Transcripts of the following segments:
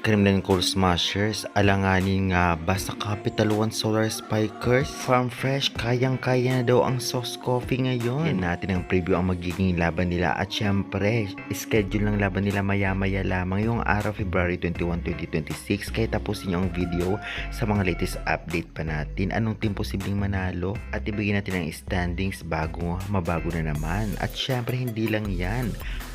Kremlin Cold Smashers, alanganin nga ba sa Capital One Solar Spikers? Farm Fresh, kayang-kaya na daw ang Sauce Coffee ngayon. Yan natin ang preview ang magiging laban nila at syempre, schedule ng laban nila maya-maya lamang yung araw February 21, 2026. Kaya tapusin nyo ang video sa mga latest update pa natin. Anong team posibleng manalo? At ibigyan natin ang standings bago mabago na naman. At syempre, hindi lang yan.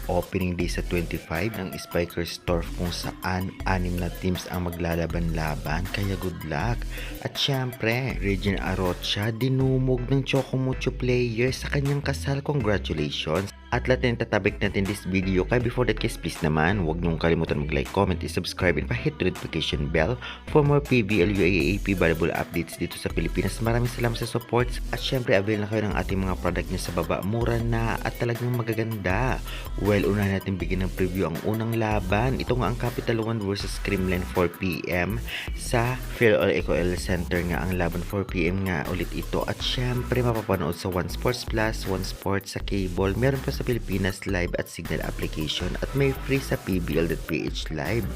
Opening day sa 25 ng Spikers Turf kung saan 6 na teams ang maglalaban-laban, kaya good luck. At syempre, Regine Arocha dinumog ng Chocomucho player sa kanyang kasal. Congratulations! At lahat na tatabik natin this video. Kaya before that guys, please naman, huwag niyong kalimutan mag-like, comment, subscribe, and pa-hit the notification bell for more PBL UAAP valuable updates dito sa Pilipinas. Maraming salamat sa supports. At syempre, avail na kayo ng ating mga product niya sa baba. Mura na at talagang magaganda. Well, unahin natin bigyan ng preview ang unang laban. Ito nga ang Capital One versus Kremlin 4pm sa PhilL Eco-L Center nga ang laban. 4pm nga ulit ito. At syempre, mapapanood sa One Sports Plus, One Sports sa cable. Meron pa sa Pilipinas Live at Signal application at may free sa pbl.ph live.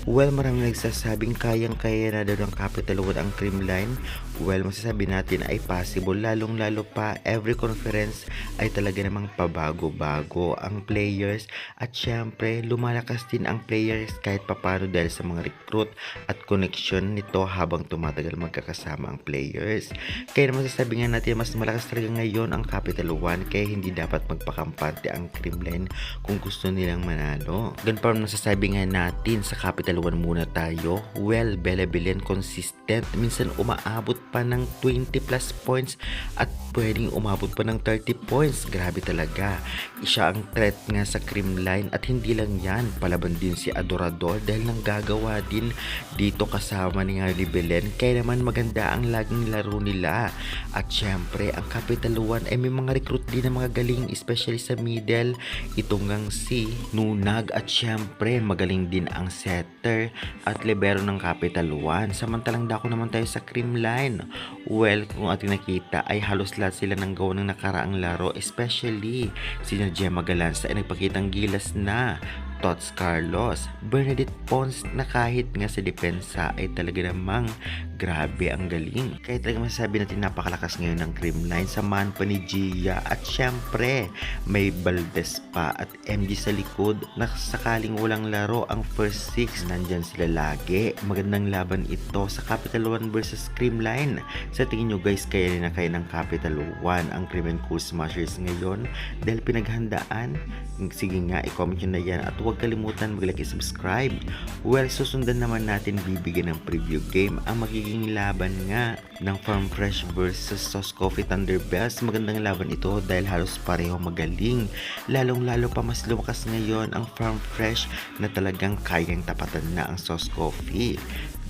Well, maraming nagsasabing kayang-kaya na daw ng Capital One ang Kremlin. Well, masasabi natin ay possible, lalong-lalo pa every conference ay talaga namang pabago-bago ang players at syempre lumalakas din ang players kahit papano dahil sa mga recruit at connection nito habang tumatagal magkakasama ang players. Kaya naman masasabi nga natin mas malakas talaga ngayon ang Capital One kaya hindi dapat magpakampante ang Kremlin kung gusto nilang manalo. Ganun pa rin nasasabi nga natin sa Capital One muna tayo. Well, Belabilen consistent, minsan umaabot pa ng 20 plus points at pwedeng umabot pa ng 30 points. Grabe talaga. Siya ang threat nga sa Kremlin at hindi lang yan, palaban din si Adorador dahil nang gagawa din dito kasama ni Harley Belen. Kaya naman maganda ang laging laro nila. At syempre, ang Capital One ay may mga recruit din na mga galing, especially sa middle. Ito ngang si Nunag at syempre magaling din ang setter at libero ng Capital One. Samantalang dako naman tayo sa Kremlin. Well, kung ating nakita ay halos lahat sila ng gawa ng nakaraang laro, especially si Gemma Galanza ay nagpakitang gilas na. Tots Carlos, Bernadette Pons na kahit nga sa depensa ay talaga namang grabe ang galing. Kaya talaga masasabi natin napakalakas ngayon ng Kremlin. Samahan pa ni Gia at syempre may Valdez pa at MG sa likod na sakaling walang laro ang first 6 nandyan sila lagi. Magandang laban ito sa Capital One versus Kremlin. Sa tingin nyo guys, kaya na kaya ng Capital One ang Kremlin Cool Smashers ngayon dahil pinaghandaan? Sige nga, i-comment nyo na yan at huwag kalimutan mag-like and subscribe. Well, susundan naman natin bibigyan ng preview game ang magiging laban nga ng Farm Fresh versus Sauce Coffee Thunderbells. Magandang laban ito dahil halos pareho magaling. Lalong-lalo pa mas lumakas ngayon ang Farm Fresh na talagang kayang tapatan na ang Sauce Coffee.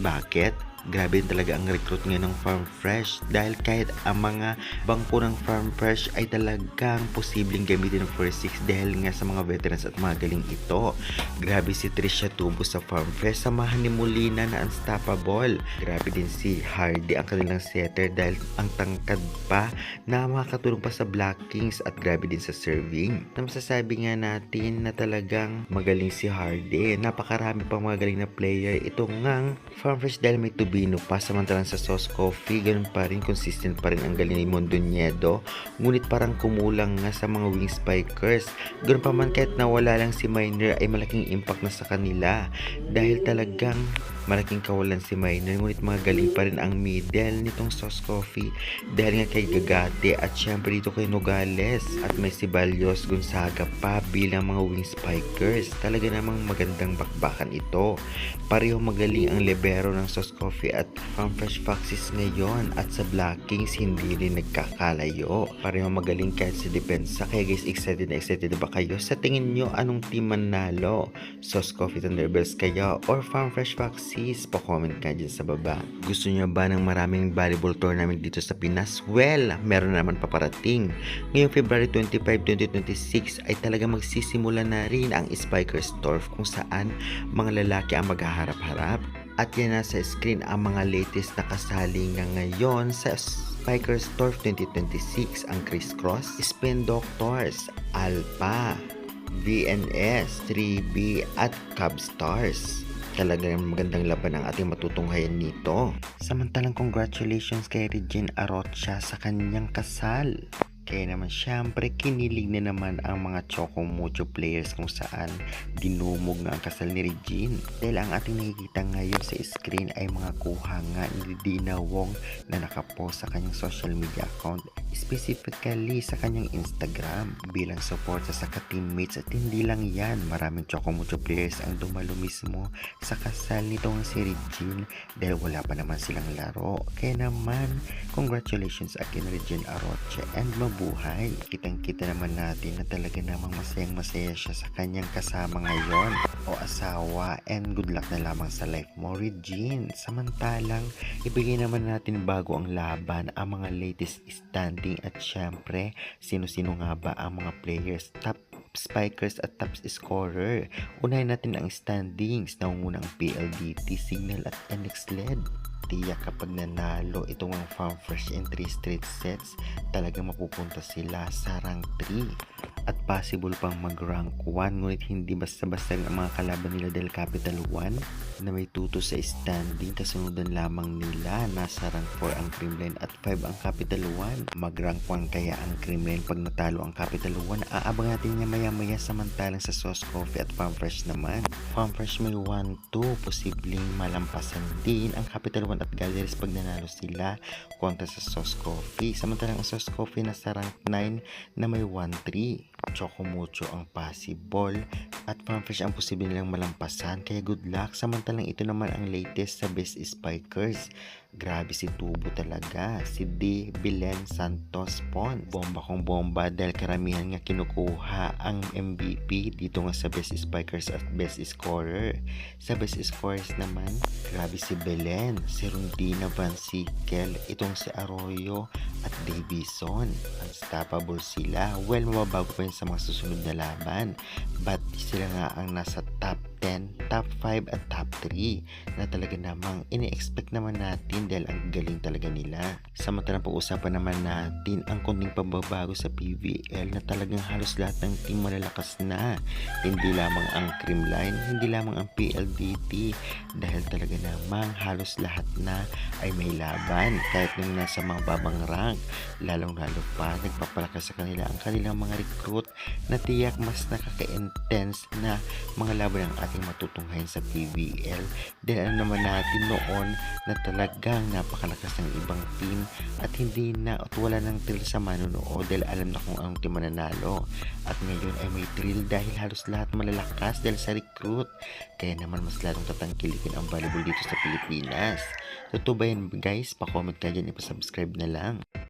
Bakit? Grabe din talaga ang recruit ngayon ng Farm Fresh dahil kahit ang mga bangko ng Farm Fresh ay talagang posibleng gamitin ng first 6 dahil nga sa mga veterans at mga galing ito. Grabe si Trisha Tubo sa Farm Fresh, samahan ni Molina na unstoppable. Grabe din si Hardy ang kanilang setter dahil ang tangkad pa na makakatulong pa sa blockings at grabe din sa serving. Na masasabi nga natin na talagang magaling si Hardy. Napakarami pang mga galing na player. Ito ngang Farm Fresh dahil may Tubino pa, samantalang sa Sauce Coffee ganun pa rin, consistent pa rin ang galing ni Mondoñedo, ngunit parang kumulang nga sa mga wing spikers. Ganun pa man kahit nawala lang si Miner ay malaking impact na sa kanila dahil talagang malaking kawalan si Miner, ngunit mga galing pa rin ang middle nitong Sauce Coffee dahil nga kay Gagate at syempre dito kay Nogales at may si Balyos Gonzaga pa bilang mga wing spikers. Talaga namang magandang bakbakan ito. Pareho magaling ang libero ng Sauce Coffee at Farm Fresh Foxes ngayon at sa blockings hindi rin nagkakalayo. Pareho magaling kahit sa depensa. Kaya guys, excited na ba kayo? Sa tingin nyo, anong team manalo? Sauce Coffee Thunderbells kaya or Farm Fresh Foxes? Pa-comment ka dyan sa baba. Gusto nyo ba ng maraming volleyball tournament dito sa Pinas? Well, meron naman paparating. Ngayong February 25, 2026 ay talaga magsisimula na rin ang Spikers Turf kung saan mga lalaki ang maghaharap-harap. At yan na sa screen ang mga latest na kasali nga ngayon sa Spikers Turf 2026, ang Crisscross, Spin Doctors, Alpha, VNS, 3B at Cub Stars. Talagang magandang laban ang ating matutunghayan nito. Samantalang congratulations kay Regine Arocha sa kanyang kasal. Kaya naman syempre kinilig na naman ang mga Choco Mucho players kung saan dinumog na ang kasal ni Regine. Dahil ang ating nakikita ngayon sa screen ay mga kuha nga ni Dina Wong na nakapost sa kanyang social media account, specifically sa kanyang Instagram bilang suporta sa ka-teammates. At hindi lang yan, maraming Choco Mucho players ang dumalo mismo sa kasal nitong si Regine dahil wala pa naman silang laro. Kaya naman congratulations again Regine Arocha and mabuhay. Kitang-kita naman natin na talaga namang masayang masaya siya sa kanyang kasama ngayon o asawa, and good luck na lamang sa life mo Regine. Samantalang ibigay naman natin bago ang laban ang mga latest standing at syempre sino-sino nga ba ang mga players, top spikers at top scorer. Unahin natin ang standings. Naunguna ang PLDT, Signal at NX LED. Tiyak kapag nanalo itong mga Farm Fresh in 3 straight sets, talagang mapupunta sila sa rank 3 at possible pang mag rank 1. Ngunit hindi basta-basta ang mga kalaban nila dahil Capital 1 na may tuto sa standing, kasunod lamang nila nasa rank 4 ang Creamline at 5 ang Capital 1. Mag rank 1 kaya ang Creamline pag natalo ang Capital 1. Aabang natin niya maya-maya. Samantalang sa Sauce Coffee at Farm Fresh naman, Farm Fresh may 1-2, posibleng malampasan din ang Capital 1 at Galleries pag nanalo sila kontra sa Sauce Coffee. Samantalang ang Sauce Coffee nasa rank 9 na may 1-3. Choco Mucho ang possible at Farm Fresh ang posible nilang malampasan, kaya good luck. Samantalang ito naman ang latest sa Best Spikers. Grabe si Tubo talaga, si D. Belen Santos Pon. Bomba kong bomba dahil karamihan nga kinukuha ang MVP dito nga sa Best Spikers at Best Scorer. Sa Best Scorers naman, grabe si Belen, si Rondina Van Sikel, itong si Arroyo at Davison. Unstoppable sila. Well, mababago pa yun sa mga susunod na laban, but sila nga ang nasa top 10, top 5 at top 3 na talaga namang ini-expect naman natin dahil ang galing talaga nila. Samantalang pag-usapan naman natin ang konting pagbabago sa PVL na talagang halos lahat ng team malalakas na. Hindi lamang ang Creamline, hindi lamang ang PLDT, dahil talaga namang halos lahat na ay may laban kahit nung nasa mga babang rank. Lalong-lalo pa nagpapalakas sa kanila ang kanilang mga recruit na tiyak mas nakaka-intense na mga laban ang ating matutunghayan sa PVL. Dahil alam naman natin noon na talagang napakalakas ng ibang team at hindi na at wala nang thrill sa manonood dahil alam na kung anong team mananalo. At ngayon ay may thrill dahil halos lahat malalakas dahil sa recruit. Kaya naman mas lalong tatangkilikin ang volleyball dito sa Pilipinas. Totoo ba yan guys? Pa-comment ka dyan, ipasubscribe na lang.